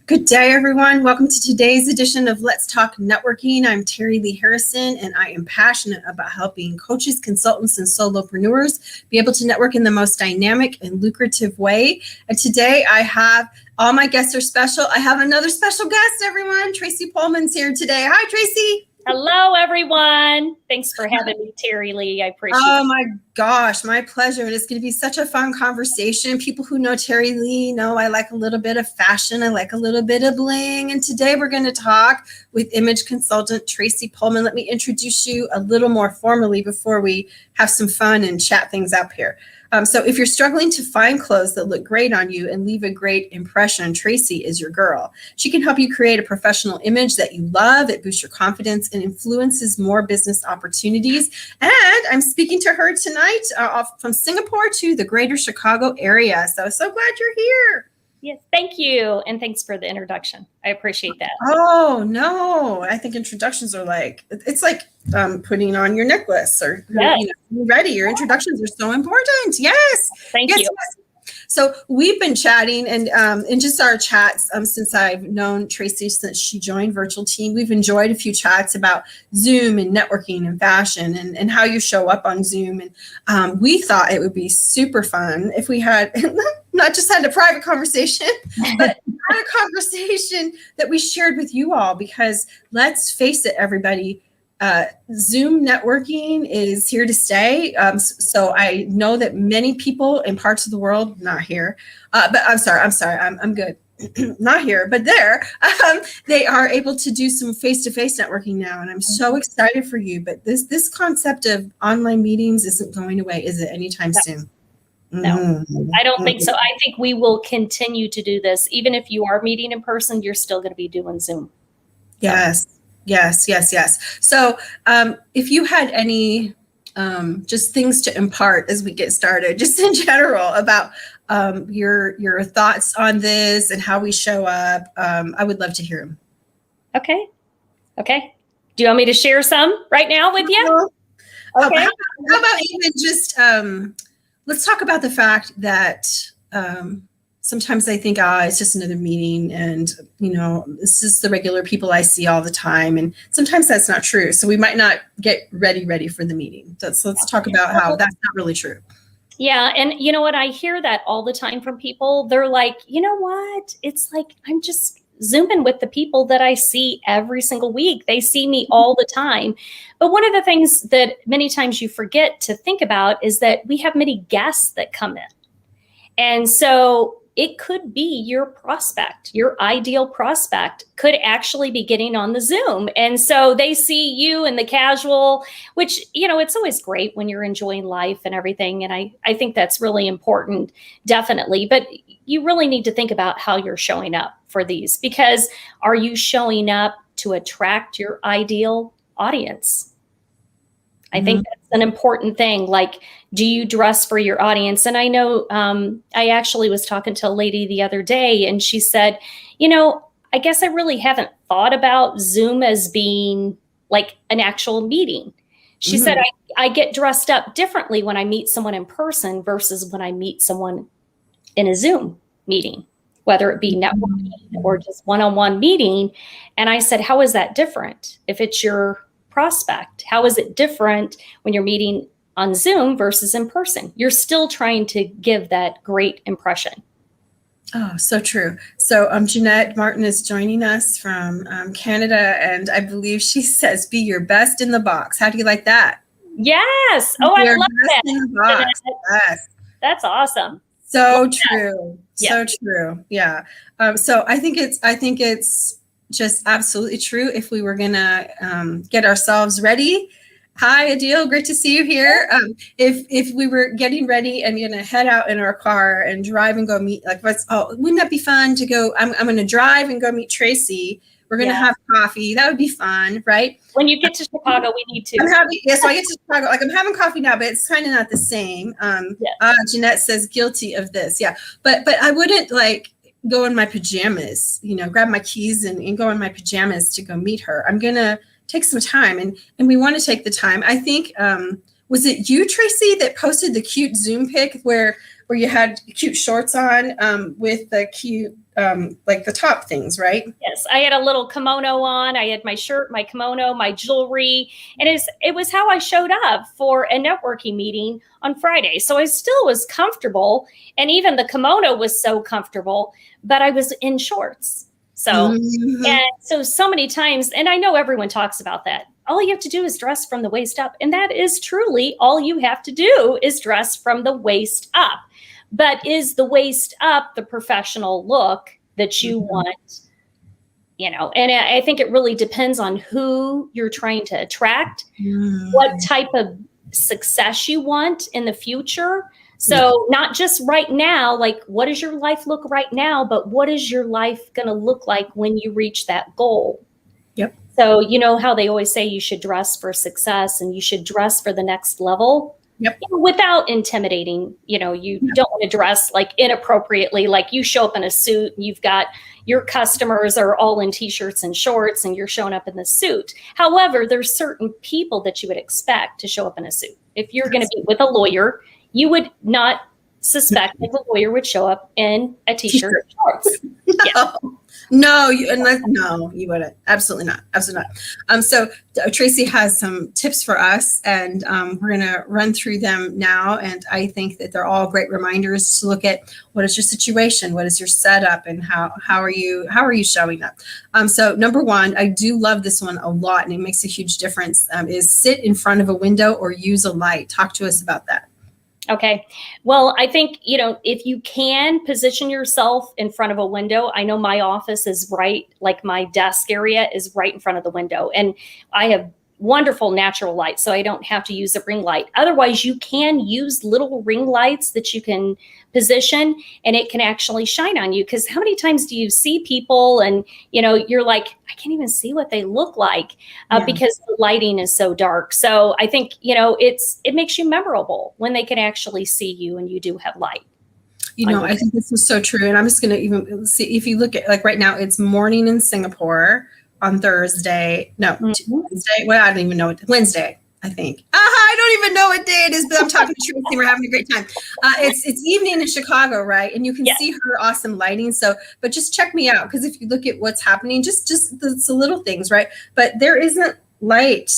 Good day, everyone. Welcome to today's edition of Let's Talk Networking. I'm Terilee Harrison, and I am passionate about helping coaches, consultants, and solopreneurs be able to network in the most dynamic and lucrative way. And today I have, all my guests are special. I have another special guest, everyone. Tracy Pohlman's here today. Hi, Tracy. Hello, everyone. Thanks for having me, Terilee. I appreciate it. Oh my gosh, my pleasure. It's going to be such a fun conversation. People who know Terilee know I like a little bit of fashion. I like a little bit of bling. And today we're going to talk with Image Consultant Tracy Pohlman. Let me introduce you a little more formally before we have some fun and chat things up here. So if you're struggling to find clothes that look great on you and leave a great impression, Tracy is your girl. She can help you create a professional image that you love. It boosts your confidence and influences more business opportunities. And I'm speaking to her tonight from Singapore to the greater Chicago area. So glad you're here. Yes, thank you. And thanks for the introduction. I appreciate that. Oh, no. I think introductions are it's like putting on your necklace or you're ready. Your introductions are so important. Yes. Thank you. Yes. So we've been chatting and in just our chats since I've known Tracy, since she joined Virtual Team, we've enjoyed a few chats about Zoom and networking and fashion and how you show up on Zoom. And we thought it would be super fun if we had not just had a private conversation, but had a conversation that we shared with you all, because let's face it, everybody, Zoom networking is here to stay. So I know that many people in parts of the world, not here, but I'm sorry, I'm good. Not here, but there, they are able to do some face-to-face networking now. And I'm so excited for you, but this concept of online meetings isn't going away, is it, anytime soon? No, I don't think so. I think we will continue to do this. Even if you are meeting in person, you're still going to be doing Zoom. Yes. So if you had any just things to impart as we get started, just in general about your thoughts on this and how we show up, I would love to hear them. Okay. Do you want me to share some right now with you? Okay. How about even just let's talk about the fact that sometimes I think, it's just another meeting and, this is the regular people I see all the time. And sometimes that's not true. So we might not get ready for the meeting. So let's talk about how that's not really true. Yeah. And you know what? I hear that all the time from people. They're like, you know what? It's like, I'm just Zooming with the people that I see every single week. They see me all the time. But one of the things that many times you forget to think about is that we have many guests that come in. And so it could be your prospect, your ideal prospect could actually be getting on the Zoom. And so they see you in the casual, which, it's always great when you're enjoying life and everything. And I think that's really important, definitely. But you really need to think about how you're showing up for these, because are you showing up to attract your ideal audience? I think that's an important thing. Like, do you dress for your audience? And I know I actually was talking to a lady the other day and she said, I guess I really haven't thought about Zoom as being like an actual meeting. She said, I get dressed up differently when I meet someone in person versus when I meet someone in a Zoom meeting, whether it be networking or just one-on-one meeting. And I said, how is that different? If it's your prospect, how is it different when you're meeting on Zoom versus in person? You're still trying to give that great impression. Oh, so true. So Jeanette Martin is joining us from Canada, and I believe she says, be your best in the box. How do you like that? Yes. Oh, I love that. In the box. Yes. That's awesome. So true. So true. Yeah. So I think it's just absolutely true. If we were gonna get ourselves ready. Hi, Adil. Great to see you here. If we were getting ready and gonna head out in our car and drive and go meet, wouldn't that be fun to go? I'm gonna drive and go meet Tracy. We're gonna have coffee. That would be fun, right? When you get to Chicago, we need to. So I get to Chicago. I'm having coffee now, but it's kind of not the same. Jeanette says guilty of this. Yeah, but I wouldn't go in my pajamas, grab my keys and go in my pajamas to go meet her. I'm gonna take some time, and we want to take the time. I think was it you, Tracy, that posted the cute Zoom pic where you had cute shorts on with the cute like the top things, right? Yes, I had a little kimono on. I had my shirt, my kimono, my jewelry, and it was how I showed up for a networking meeting on Friday. So I still was comfortable, and even the kimono was so comfortable, but I was in shorts. So so many times, and I know everyone talks about that. All you have to do is dress from the waist up, and that is truly all you have to do is dress from the waist up. But is the waist up the professional look that you want? You know, and I think it really depends on who you're trying to attract, what type of success you want in the future. So not just right now, like what does your life look right now, but what is your life going to look like when you reach that goal? Yep. So you know how they always say you should dress for success and you should dress for the next level. Yep. You know, without intimidating, you know, you don't want to dress like inappropriately, like you show up in a suit and you've got your customers are all in t-shirts and shorts and you're showing up in the suit. However, there's certain people that you would expect to show up in a suit. If you're going to be with a lawyer, you would not suspect that the lawyer would show up in a t-shirt and shorts. Yeah. No, you wouldn't. Absolutely not. Absolutely not. So Tracy has some tips for us, and we're going to run through them now. And I think that they're all great reminders to look at what is your situation, what is your setup, and how are you showing up. So number one, I do love this one a lot, and it makes a huge difference. Is sit in front of a window or use a light. Talk to us about that. Okay. Well, I think, you know, if you can position yourself in front of a window, I know my office is right, like my desk area is right in front of the window, and I have wonderful natural light, so I don't have to use a ring light. Otherwise, you can use little ring lights that you can position and it can actually shine on you. Because how many times do you see people and, you know, you're like, I can't even see what they look like because the lighting is so dark. So I think, you know, it makes you memorable when they can actually see you and you do have light. You know, I think this is so true. And I'm just going to even see, if you look at, like right now, it's morning in Singapore on Thursday. No, Wednesday. Well, I don't even know. Wednesday, I think. I don't even know what day it is, but I'm talking to Tracy. We're having a great time. It's evening in Chicago, right? And you can see her awesome lighting. So, but just check me out, because if you look at what's happening, just the little things, right? But there isn't light,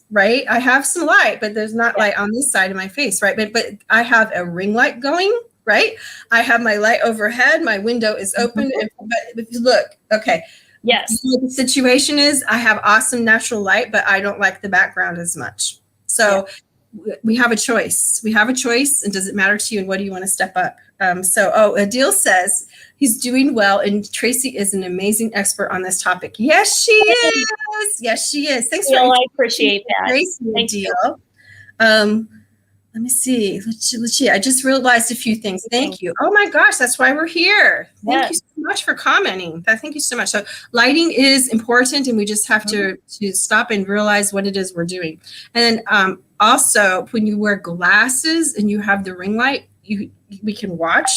right? I have some light, but there's not light on this side of my face, right? But I have a ring light going. Right? I have my light overhead. My window is open. But if you look, okay. Yes. You know what the situation is, I have awesome natural light, but I don't like the background as much. So we have a choice. We have a choice. And does it matter to you? And what do you want to step up? Adil says he's doing well. And Tracy is an amazing expert on this topic. Yes, she is. Yes, she is. Thanks for I appreciate that. Tracy, Adil. Let me see. Let's see. I just realized a few things. Thank you. Oh my gosh, that's why we're here. Thank you so much for commenting. Thank you so much. So lighting is important, and we just have to stop and realize what it is we're doing. And then also, when you wear glasses and you have the ring light, we can watch,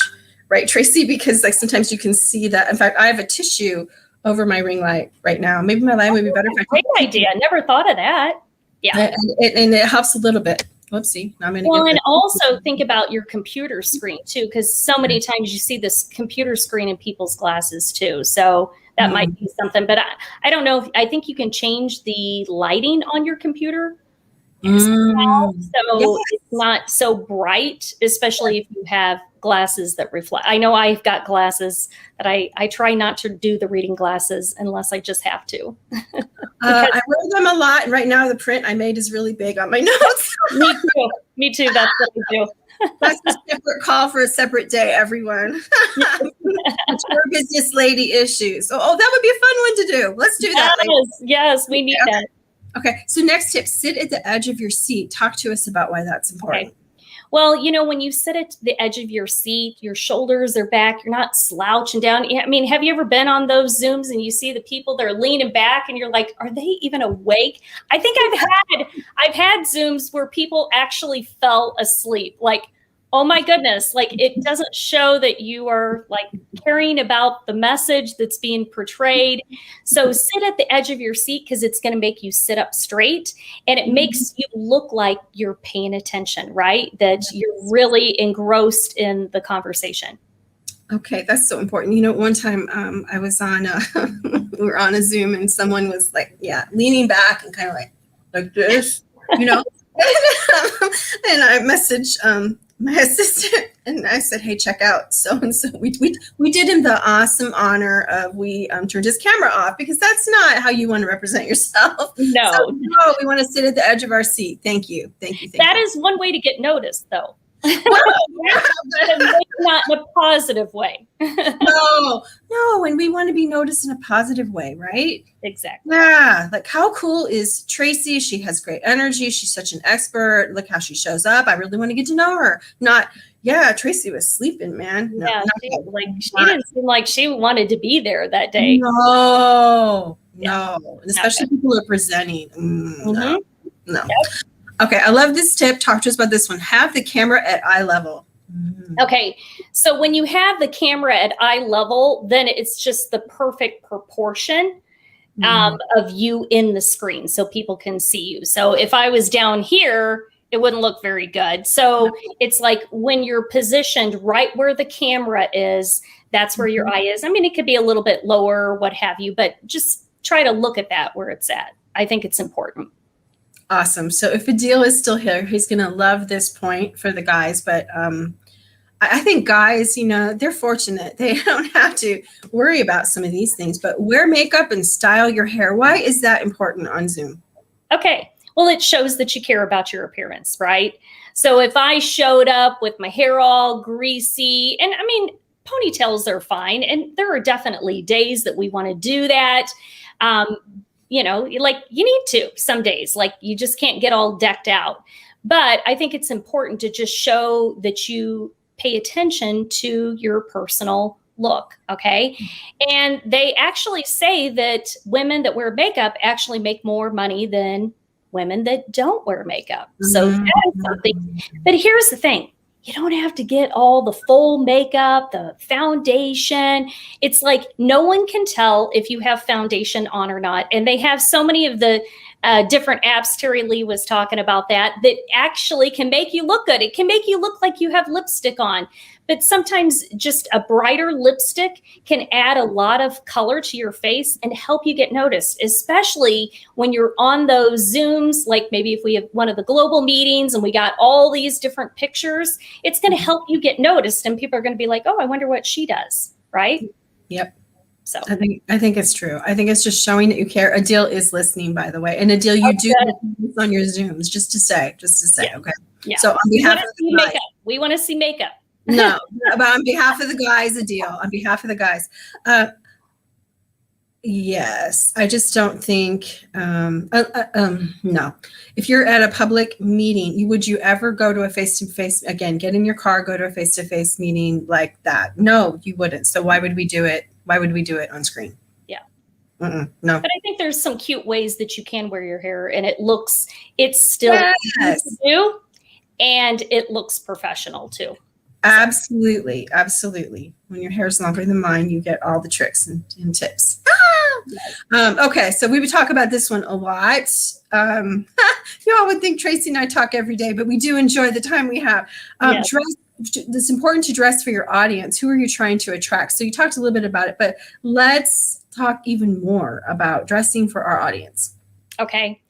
right, Tracy? Because like sometimes you can see that. In fact, I have a tissue over my ring light right now. Maybe my light would be better if I could. Great idea. I never thought of that. Yeah. And it helps a little bit. Whoopsie. And also think about your computer screen too, because so many times you see this computer screen in people's glasses too. So that might be something, but I don't know. I think you can change the lighting on your computer. So it's not so bright, especially if you have glasses that reflect. I know I've got glasses that I try not to do the reading glasses unless I just have to. I wear them a lot. And right now the print I made is really big on my notes. Me too. That's what I do. That's a separate call for a separate day, everyone. Mature business lady issues. That would be a fun one to do. Let's do that. Yes, we need that. Okay, so next tip, sit at the edge of your seat. Talk to us about why that's important. Okay. Well, you know, when you sit at the edge of your seat, your shoulders are back, you're not slouching down. I mean, have you ever been on those Zooms and you see the people that are leaning back and you're like, are they even awake? I think I've had Zooms where people actually fell asleep. Like, oh my goodness, like it doesn't show that you are like caring about the message that's being portrayed. So sit at the edge of your seat because it's going to make you sit up straight and it makes you look like you're paying attention, right? That you're really engrossed in the conversation. Okay, that's so important. You know, one time I was on we were on a Zoom and someone was like, yeah, leaning back and kind of like this, you know. And I messaged my assistant and I said, hey, check out so and so. We did him the awesome honor of we turned his camera off because that's not how you want to represent yourself. No, so, no, we want to sit at the edge of our seat. Thank you. That is one way to get noticed, though. Well, not in a positive way. no, and we want to be noticed in a positive way, right? Exactly. Yeah, like how cool is Tracy? She has great energy. She's such an expert. Look how she shows up. I really want to get to know her. Not, yeah, Tracy was sleeping, man. No, yeah, she didn't seem like she wanted to be there that day. No, and especially people who are presenting. No. Yep. Okay, I love this tip. Talk to us about this one. Have the camera at eye level. Okay, so when you have the camera at eye level, then it's just the perfect proportion of you in the screen so people can see you. So if I was down here, it wouldn't look very good. So it's like when you're positioned right where the camera is, that's where your eye is. I mean, it could be a little bit lower, what have you, but just try to look at that where it's at. I think it's important. Awesome. So if Adil is still here, he's going to love this point for the guys. But I think guys, you know, they're fortunate. They don't have to worry about some of these things. But wear makeup and style your hair. Why is that important on Zoom? Okay. Well, it shows that you care about your appearance, right? So if I showed up with my hair all greasy, and I mean, ponytails are fine. And there are definitely days that we want to do that. You know, like you need to some days, like you just can't get all decked out. But I think it's important to just show that you pay attention to your personal look. Okay. And they actually say that women that wear makeup actually make more money than women that don't wear makeup. So that is something. But here's the thing. You don't have to get all the full makeup, the foundation. It's like no one can tell if you have foundation on or not. And they have so many of the different apps, Terilee was talking about that actually can make you look good. It can make you look like you have lipstick on. But sometimes just a brighter lipstick can add a lot of color to your face and help you get noticed, especially when you're on those Zooms, like maybe if we have one of the global meetings and we got all these different pictures, it's going to help you get noticed and people are going to be like, oh, I wonder what she does, right? Yep. So I think it's true. I think it's just showing that you care. Adil is listening, by the way. And Adil, you do this on your Zooms, just to say, yeah. okay? Yeah. So on behalf of the guys, we want to see makeup. No, but on behalf of the guys, Adil, on behalf of the guys, yes, I just don't think, no. If you're at a public meeting, would you ever go to a face-to-face, again, get in your car, go to a face-to-face meeting like that? No, you wouldn't. So why would we do it? Why would we do it on screen? Yeah. No. But I think there's some cute ways that you can wear your hair and it's still easy to do and it looks professional too. Absolutely. When your hair is longer than mine, you get all the tricks and tips. Okay, so we would talk about this one a lot. You all would think Tracy and I talk every day, but we do enjoy the time we have. It's important to dress for your audience. Who are you trying to attract? So you talked a little bit about it, but let's talk even more about dressing for our audience. Okay.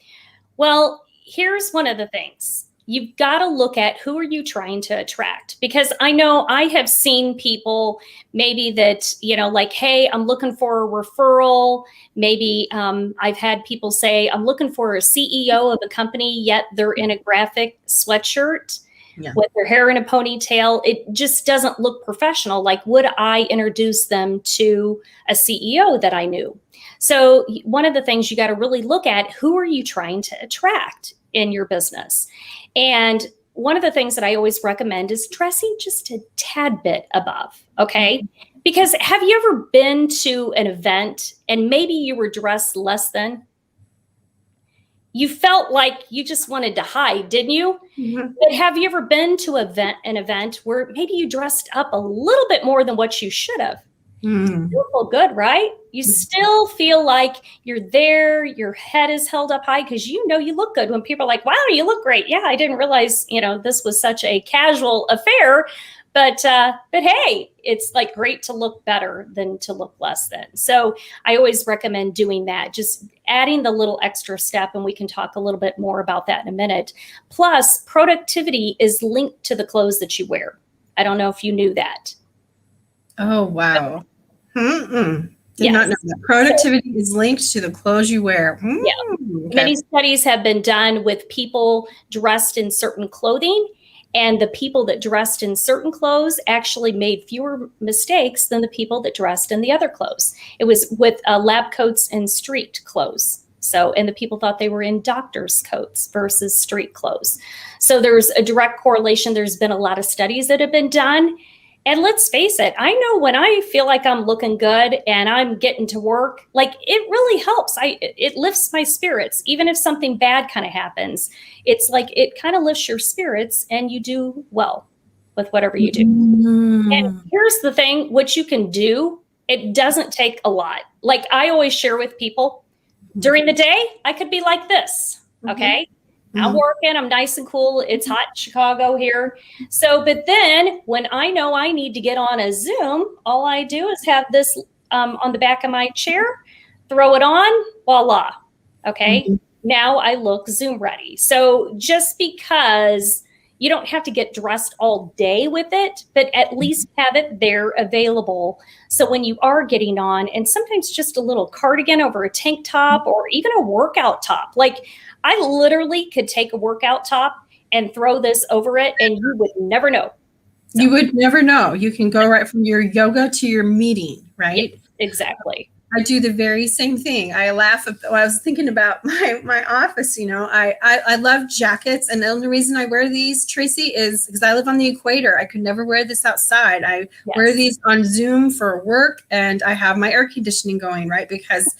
Well, here's one of the things. You've got to look at who are you trying to attract? Because I know I have seen people maybe that, you know, like, hey, I'm looking for a referral. Maybe I've had people say, I'm looking for a CEO of a company, yet they're in a graphic sweatshirt with their hair in a ponytail. It just doesn't look professional. Like, would I introduce them to a CEO that I knew? So one of the things you got to really look at, who are you trying to attract in your business? And one of the things that I always recommend is dressing just a tad bit above, okay? Because have you ever been to an event and maybe you were dressed less than? You felt like you just wanted to hide, didn't you? Mm-hmm. But have you ever been to an event where maybe you dressed up a little bit more than what you should have? You still feel good, right? You still feel like you're there, your head is held up high because you know you look good. When people are like, wow, you look great. Yeah, I didn't realize, you know, this was such a casual affair, But hey, it's like great to look better than to look less than. So I always recommend doing that, just adding the little extra step, and we can talk a little bit more about that in a minute. Plus, productivity is linked to the clothes that you wear. I don't know if you knew that. Oh, wow. Did not know that. Productivity is linked to the clothes you wear. Yeah. Okay. Many studies have been done with people dressed in certain clothing, and the people that dressed in certain clothes actually made fewer mistakes than the people that dressed in the other clothes. It was with lab coats and street clothes. So, and the people thought they were in doctor's coats versus street clothes. So there's a direct correlation. There's been a lot of studies that have been done. And let's face it, I know when I feel like I'm looking good and I'm getting to work, like it really helps. It lifts my spirits. Even if something bad kind of happens, it's like it kind of lifts your spirits and you do well with whatever you do. And here's the thing, what you can do, it doesn't take a lot. Like I always share with people, during the day, I could be like this, okay? I'm working, I'm nice and cool. It's hot in Chicago here. So, but then when I know I need to get on a Zoom, all I do is have this on the back of my chair, throw it on, voila. Okay. Now I look Zoom ready. So just because you don't have to get dressed all day with it, but at least have it there available. So when you are getting on, and sometimes just a little cardigan over a tank top or even a workout top, like I literally could take a workout top and throw this over it and you would never know. So. You would never know. You can go right from your yoga to your meeting, right? Yeah, exactly. I do the very same thing. I laugh. I was thinking about my office, you know, I love jackets. And the only reason I wear these, Tracy, is because I live on the equator. I could never wear this outside. I wear these on Zoom for work, and I have my air conditioning going, right? Because,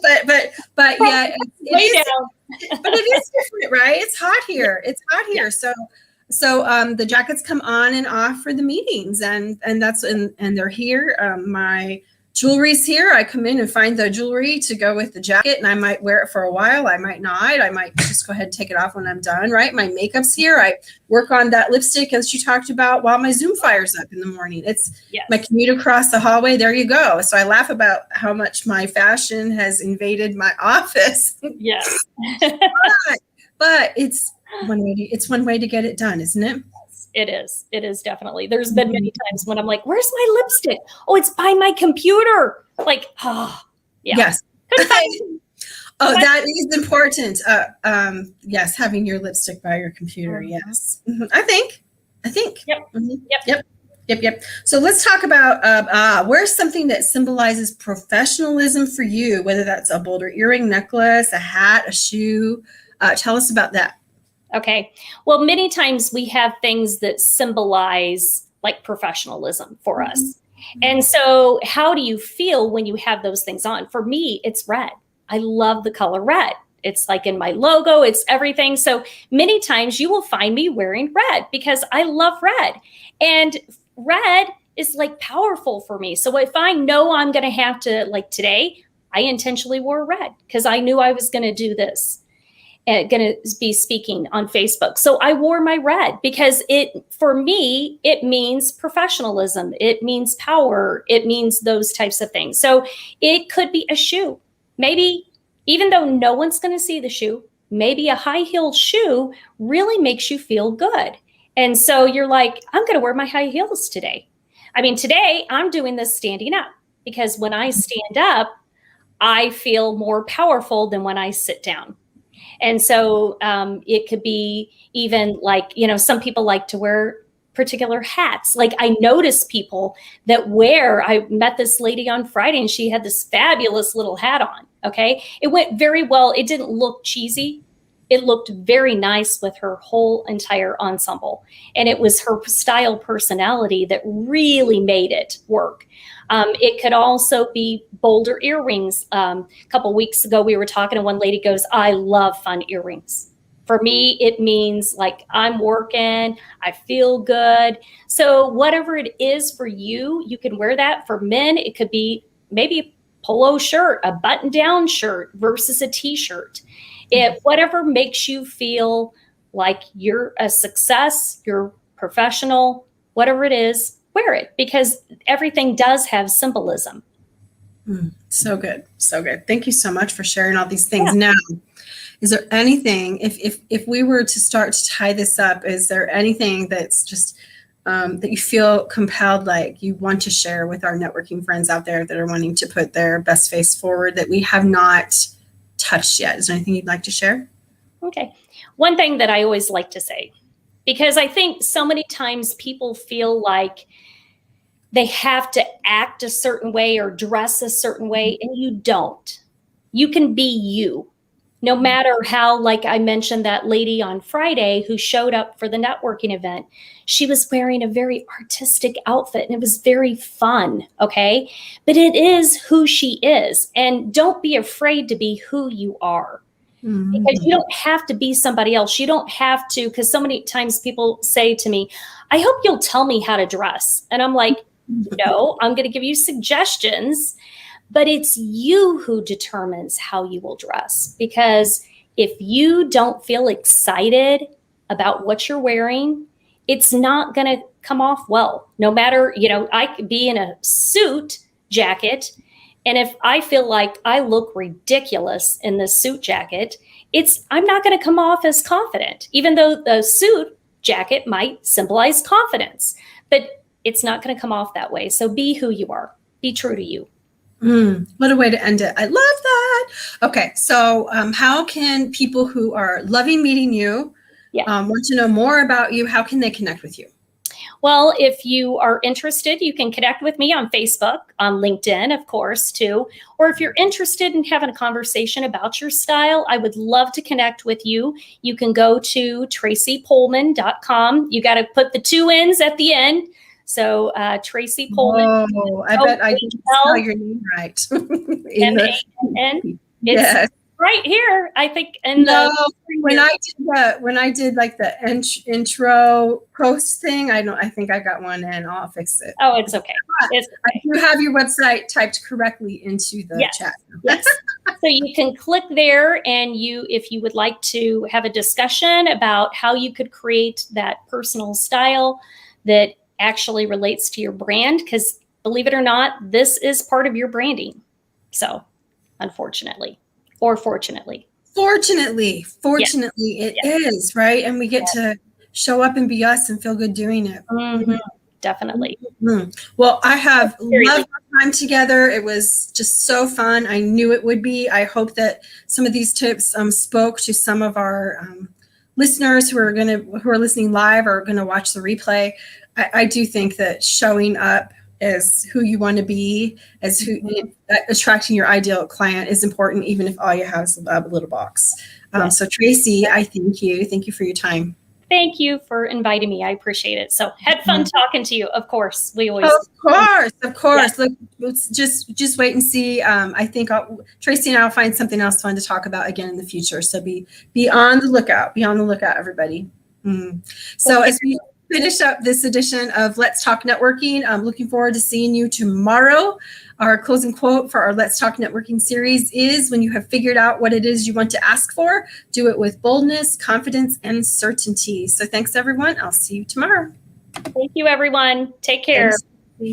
but yeah, it is different, right? It's hot here. It's hot here. So the jackets come on and off for the meetings, and they're here. My jewelry's here. I come in and find the jewelry to go with the jacket, and I might wear it for a while. I might not. I might just go ahead and take it off when I'm done, right? My makeup's here. I work on that lipstick, as you talked about, while my Zoom fires up in the morning. It's my commute across the hallway. There you go. So I laugh about how much my fashion has invaded my office. Yes. but it's one way to get it done, isn't it? It is. It is definitely. There's been many times when I'm like, where's my lipstick? Oh, it's by my computer. Like, Yes. That is important. Yes, having your lipstick by your computer. Yes. I think. Yep. So let's talk about where's something that symbolizes professionalism for you, whether that's a boulder earring, necklace, a hat, a shoe. Tell us about that. Okay. Well, many times we have things that symbolize like professionalism for us. And so how do you feel when you have those things on? For me, it's red. I love the color red. It's like in my logo, it's everything. So many times you will find me wearing red because I love red. And red is like powerful for me. So if I know I'm going to have to, like today, I intentionally wore red because I knew I was going to do this. Going to be speaking on Facebook. So I wore my red because for me, it means professionalism. It means power. It means those types of things. So it could be a shoe. Maybe even though no one's going to see the shoe, maybe a high-heeled shoe really makes you feel good. And so you're like, I'm going to wear my high heels today. I mean, today I'm doing this standing up because when I stand up, I feel more powerful than when I sit down. And so it could be even like, some people like to wear particular hats. Like I notice people that I met this lady on Friday and she had this fabulous little hat on. Okay. It went very well. It didn't look cheesy. It looked very nice with her whole entire ensemble. And it was her style personality that really made it work. It could also be bolder earrings. A couple weeks ago, we were talking and one lady goes, I love fun earrings. For me, it means like I'm working, I feel good. So whatever it is for you, you can wear that. For men, it could be maybe a polo shirt, a button-down shirt versus a t-shirt. Whatever makes you feel like you're a success, you're professional, whatever it is, wear it, because everything does have symbolism. So good. So good. Thank you so much for sharing all these things. Yeah. Now, is there anything, if we were to start to tie this up, is there anything that's just that you feel compelled, like you want to share with our networking friends out there that are wanting to put their best face forward that we have not touched yet? Is there anything you'd like to share? Okay. One thing that I always like to say, because I think so many times people feel like they have to act a certain way or dress a certain way, and you don't. You can be you. No matter how, like I mentioned, that lady on Friday who showed up for the networking event, she was wearing a very artistic outfit and it was very fun. Okay. But it is who she is. And don't be afraid to be who you are. Because you don't have to be somebody else. You don't have to, because so many times people say to me, I hope you'll tell me how to dress. And I'm like, no, I'm going to give you suggestions, but it's you who determines how you will dress. Because if you don't feel excited about what you're wearing, it's not going to come off well. No matter, I could be in a suit jacket, and if I feel like I look ridiculous in this suit jacket, I'm not going to come off as confident, even though the suit jacket might symbolize confidence, but it's not going to come off that way. So be who you are. Be true to you. What a way to end it. I love that. Okay. So how can people who are loving meeting you, want to know more about you, how can they connect with you? Well, if you are interested, you can connect with me on Facebook, on LinkedIn, of course, too. Or if you're interested in having a conversation about your style, I would love to connect with you. You can go to tracypohlman.com. You got to put the 2 N's at the end. So Tracy Pohlman. Oh, I bet I didn't spell your name right. M-A-N-N. It's right here, I think. And when I did like the intro post thing, I think I got one in. I'll fix it. Oh, it's okay. It's okay. I do have your website typed correctly into the chat. Yes. So you can click there, and if you would like to have a discussion about how you could create that personal style that actually relates to your brand, because believe it or not, this is part of your branding. So unfortunately, or fortunately. Fortunately, it is, right? And we get to show up and be us and feel good doing it. Definitely. Well, I have loved our time together. It was just so fun. I knew it would be. I hope that some of these tips spoke to some of our listeners who are listening live or going to watch the replay. I do think that showing up as who you want to be, as attracting your ideal client is important, even if all you have is a little box. So Tracy, I thank you. Thank you for your time. Thank you for inviting me. I appreciate it. So had fun talking to you. Of course, we always. Of course. Look, let's just wait and see. I think Tracy and I will find something else fun to talk about again in the future. So be on the lookout. Be on the lookout, everybody. So as we finish up this edition of Let's Talk Networking, I'm looking forward to seeing you tomorrow. Our closing quote for our Let's Talk Networking series is, when you have figured out what it is you want to ask for, do it with boldness, confidence, and certainty. So thanks, everyone. I'll see you tomorrow. Thank you, everyone. Take care. Thanks.